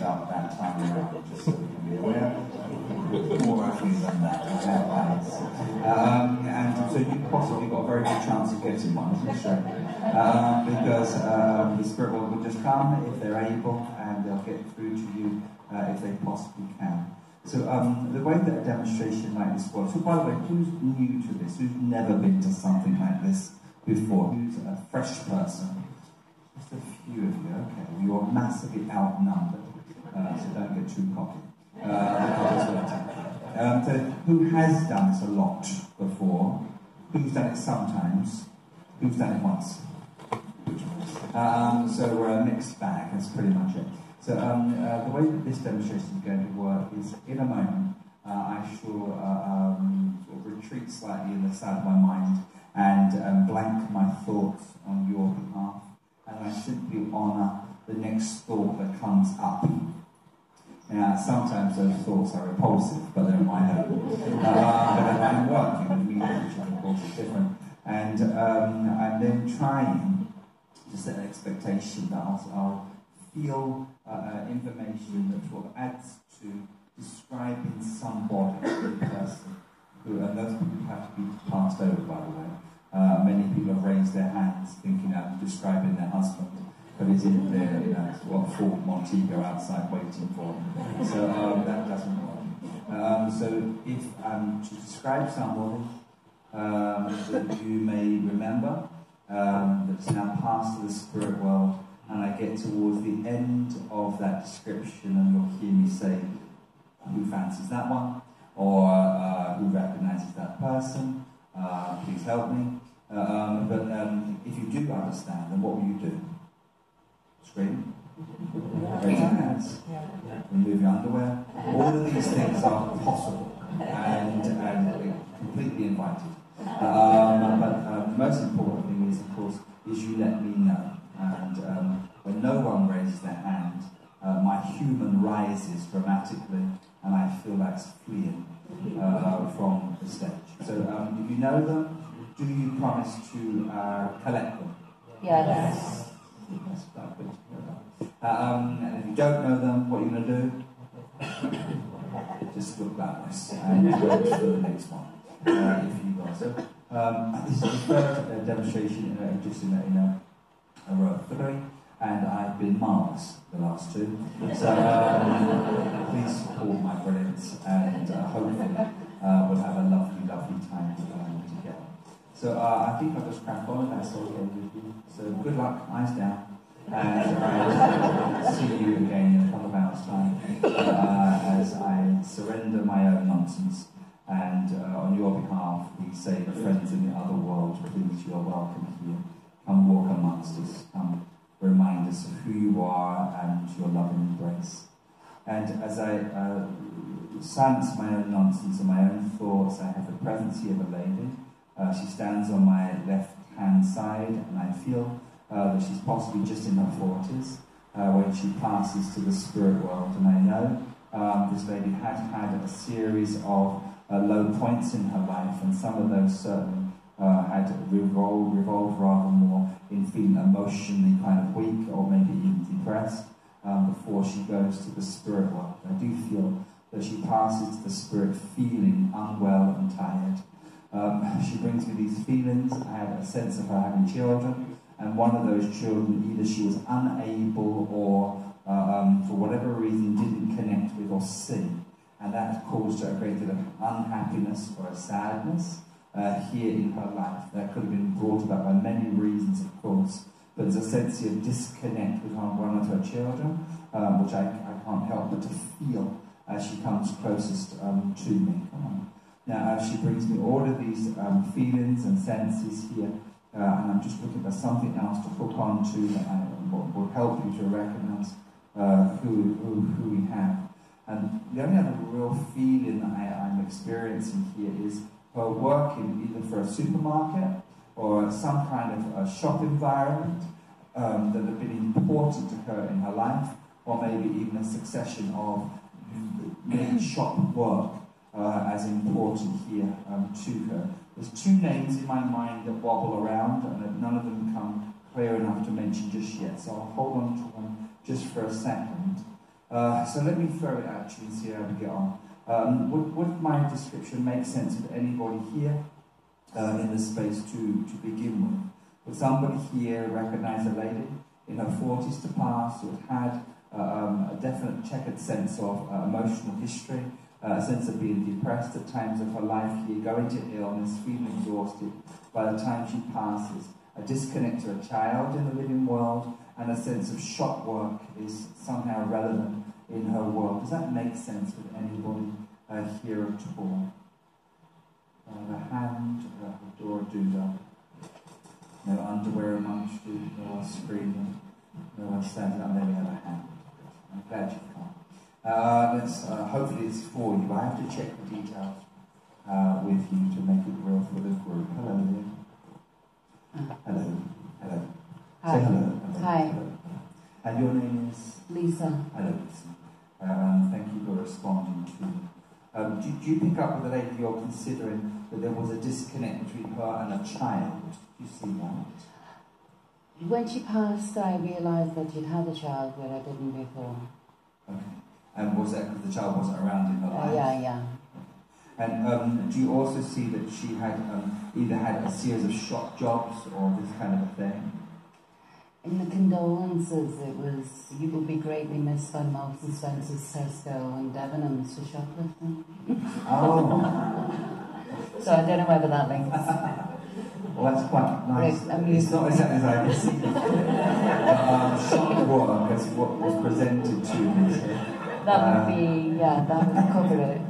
up that time around, just so we can be aware. More roughly than that. And so you've possibly got a very good chance of getting one, because the Spirit will just come if they're able, and they'll get through to you if they possibly can. So the way that a demonstration like this works, so by the way, who's new to this? Who's never been to something like this before? Who's a fresh person? Just a few of you, okay. You're massively outnumbered, so don't get too cocky. So who has done this a lot before? Who's done it sometimes? Who's done it once? So we're a mixed bag, that's pretty much it. So the way that this demonstration is going to work is, in a moment, I shall sort of retreat slightly in the side of my mind and blank my thoughts on your behalf, and I simply honour the next thought that comes up. Now, sometimes those thoughts are repulsive, but they're in my head. But I'm working with me, which of course is different. And I'm then trying to set an expectation that I'll feel information that sort of adds to describing somebody in person. And those people have to be passed over, by the way. Many people have raised their hands thinking I'm describing their husband, but he's in there, what Ford Montego outside waiting for him. So that doesn't work. So if I'm to describe somebody that you may remember, that's now passed to the spirit world, and I get towards the end of that description and you'll hear me say, who fancies that one? Or who recognises that person? Please help me. But if you do understand, then what will you do? Scream? Raise your hands? Remove your underwear? All of these things are possible and completely invited. But the most important thing is, of course, is you let me know. And when no one raises their hand, my human rises dramatically, and I feel like fleeing from the stage. So if you know them, do you promise to collect them? Yes. Yes. And if you don't know them, what are you going to do? Just look like this and wait for the next one, if you will. So this is the third demonstration just in a row of three, and I've been marvellous the last two. So please support my brilliance, and hopefully we'll have a lovely, lovely time together. So I think I'll just crack on, if that's okay with you. So good luck, eyes down, and I'll see you again in a couple of hours' time as I surrender my own nonsense, and on your behalf we say the friends in the other world, please, you're welcome here. Come walk amongst us, come remind us of who you are and your loving embrace. And as I silence my own nonsense and my own thoughts, I have the presence here of a lady. She stands on my left-hand side, and I feel that she's possibly just in her 40s when she passes to the spirit world. And I know this lady had had a series of low points in her life, and some of those certainly had revolved rather more in feeling emotionally kind of weak or maybe even depressed before she goes to the spirit world. I do feel that she passes to the spirit feeling unwell and tired. She brings me these feelings. I had a sense of her having children, and one of those children, either she was unable or for whatever reason didn't connect with or see, and that caused her a great deal of unhappiness or a sadness here in her life. That could have been brought about by many reasons, of course, but there's a sense of disconnect with one of her children, which I can't help but to feel as she comes closest to me. Now, she brings me all of these feelings and senses here, and I'm just looking for something else to hook on to that will help you to recognize who we have. And the only other real feeling that I'm experiencing here is her working either for a supermarket or some kind of a shop environment that have been important to her in her life, or maybe even a succession of main shop work as important here to her. There's two names in my mind that wobble around, and none of them come clear enough to mention just yet, so I'll hold on to them just for a second. So let me throw it at you and see how we get on. Would my description make sense with anybody here in the space to begin with? Would somebody here recognise a lady in her 40s to past who had a definite checkered sense of emotional history, a sense of being depressed at times of her life here, going to illness, feeling exhausted by the time she passes, a disconnect to a child in the living world, and a sense of shop work is somehow relevant in her world? Does that make sense with anybody here at all? The hand, door doodle. No underwear amongst you, no one screaming, no one standing up. There we have a hand. I'm glad you've come. Hopefully it's for you. I have to check the details with you to make it real for the group. Hello there. Hello. Hello. Hi. Say hello. Hello. Hi. Hello. And your name is? Lisa. Hello, Lisa. Thank you for responding to me. Do you pick up with the lady you're considering that there was a disconnect between her and a child? Do you see that? When she passed, I realised that she'd had a child where I didn't before. Okay. And was that because the child wasn't around in her life? Yeah. And do you also see that she had either had a series of shop jobs or this kind of a thing? In the condolences, it was, "You will be greatly missed by Marks and Spencer's, Tesco and Debenhams for shoplifting." Oh. So I don't know whether that links. Well, that's quite nice. It's not exactly as I can see it. Shop work as what was presented to me. So, that would be, that would cover it.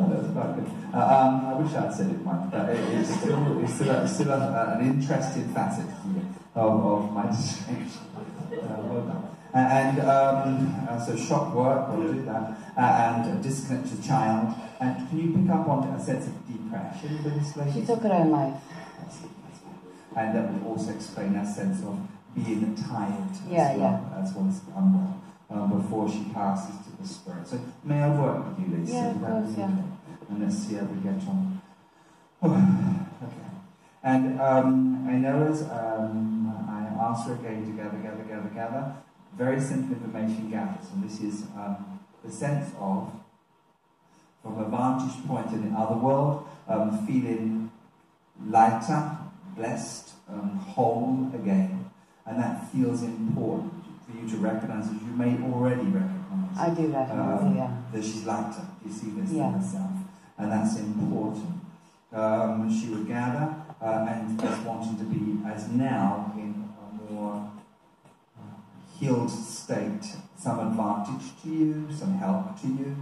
That's quite good. I wish I'd said it once, but it's still an interesting facet here of my description. Well done. And so shop work, we'll do that, and a disconnected child. And can you pick up on a sense of depression with this lady? She took her own life. And that would also explain that sense of being tired as well as unwell before she passes to the spirit. So may I work with you, Lisa? Yeah, of course, yeah. And let's see how we get on. Okay. And I know as I ask her again to gather, very simple information gathers. And this is the sense of, from a vantage point in the other world, feeling lighter, blessed, whole again. And that feels important for you to recognize, as you may already recognize. I do recognize that she's lighter. You see this in Yeah. herself. And that's important. She would gather and is wanting to be, as now, in a more healed state, some advantage to you, some help to you,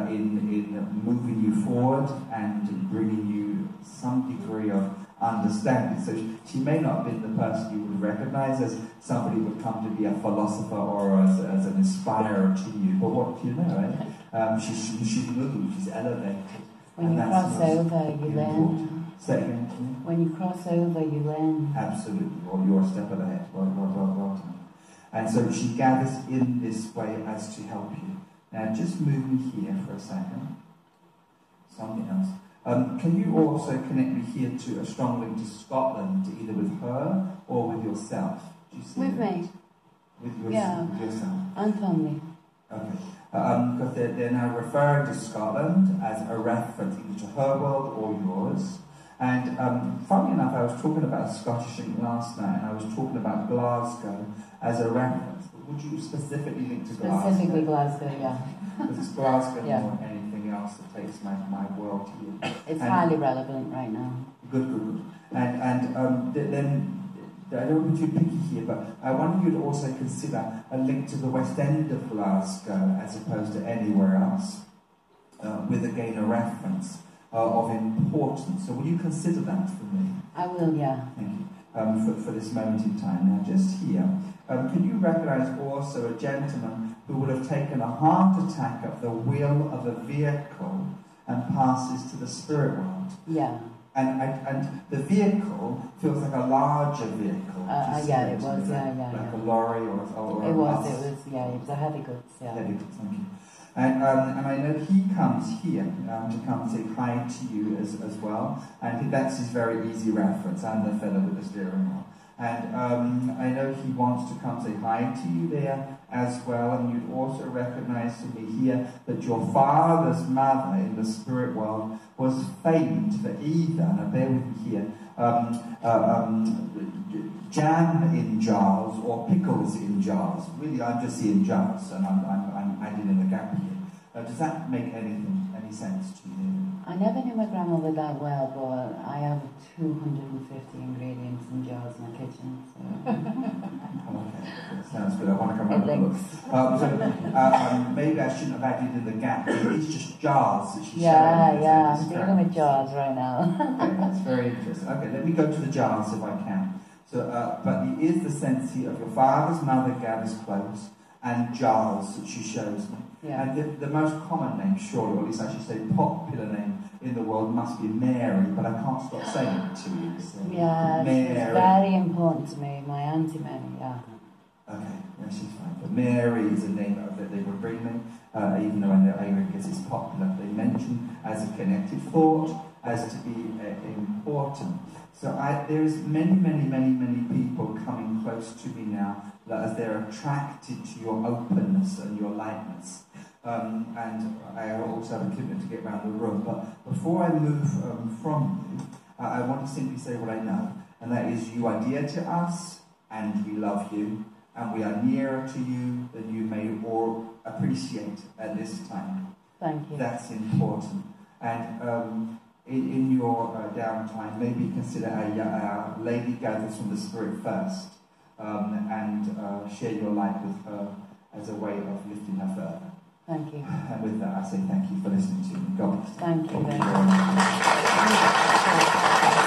in moving you forward and bringing you some degree of understanding. So she may not have been the person you would recognize as somebody who would come to be a philosopher or as an inspirer to you. But what do you know, right? She's moved, she's elevated. When you cross over, you learn. Say again to me. When you cross over, you learn. Absolutely. Well, you're a step ahead. Well done. And so she gathers in this way as to help you. Now, just move me here for a second. Something else. Can you also connect me here to a strong link to Scotland, either with her or with yourself? Do you see With that? me. With yourself. And family. Okay. Because they're now referring to Scotland as a reference either to her world or yours. And funnily enough, I was talking about Scottish ink last night, and I was talking about Glasgow as a reference. But would you specifically link to Glasgow? Specifically Glasgow, yeah. Because it's Glasgow Yeah. more than anything else that takes my world to you. It's highly relevant right now. Good. And then, I don't want you picky here, but I want you to also consider a link to the West End of Glasgow as opposed to anywhere else, with again a reference of importance. So will you consider that for me? I will, yeah. Thank you. For this moment in time. Now, just here, can you recognise also a gentleman who would have taken a heart attack at the wheel of a vehicle and passes to the spirit world? Yeah. And the vehicle feels like a larger vehicle. Yeah, it was, like a lorry or a bus. It was a heavy goods, yeah. Heavy goods, thank you. And I know he comes here to come and say hi to you as well. And that's his very easy reference. I'm the fellow with the steering wheel. And I know he wants to come say hi to you there as well, and you'd also recognize to me here that your father's mother in the spirit world was famed for either, now bear with me here, jam in jars or pickles in jars. Really, I'm just seeing jars, and I'm adding in the gap here. Does that make any sense to you? I never knew my grandmother that well, but I have 250 ingredients in jars in the kitchen. So. Okay, that sounds good. I want to come back and look. Maybe I shouldn't have added in the gap. It's just jars that she's showing. Yeah, I'm dealing with jars right now. Okay, that's very interesting. Okay, let me go to the jars if I can. So, but it is the sense here of your father's mother gathers clothes and jars that she shows me. Yeah. And the most common name, surely, or at least I should say popular name in the world must be Mary, but I can't stop saying it to you. So Yeah, Mary. she's very important to me, my Auntie Mary, yeah. Okay, yeah, she's fine. But Mary is a name that they would bring me, even though I guess it's popular. They mention as a connected thought, as to be important. So there's many people coming close to me now as they're attracted to your openness and your lightness. And I also have a commitment to get around the room. But before I move from you, I want to simply say what I know. And that is, you are dear to us, and we love you. And we are nearer to you than you may all appreciate at this time. Thank you. That's important. And in your downtime, maybe consider a lady gathers from the Spirit first, and share your light with her as a way of lifting her further. Thank you. And with that, I say thank you for listening to me. God bless. Thank you very much.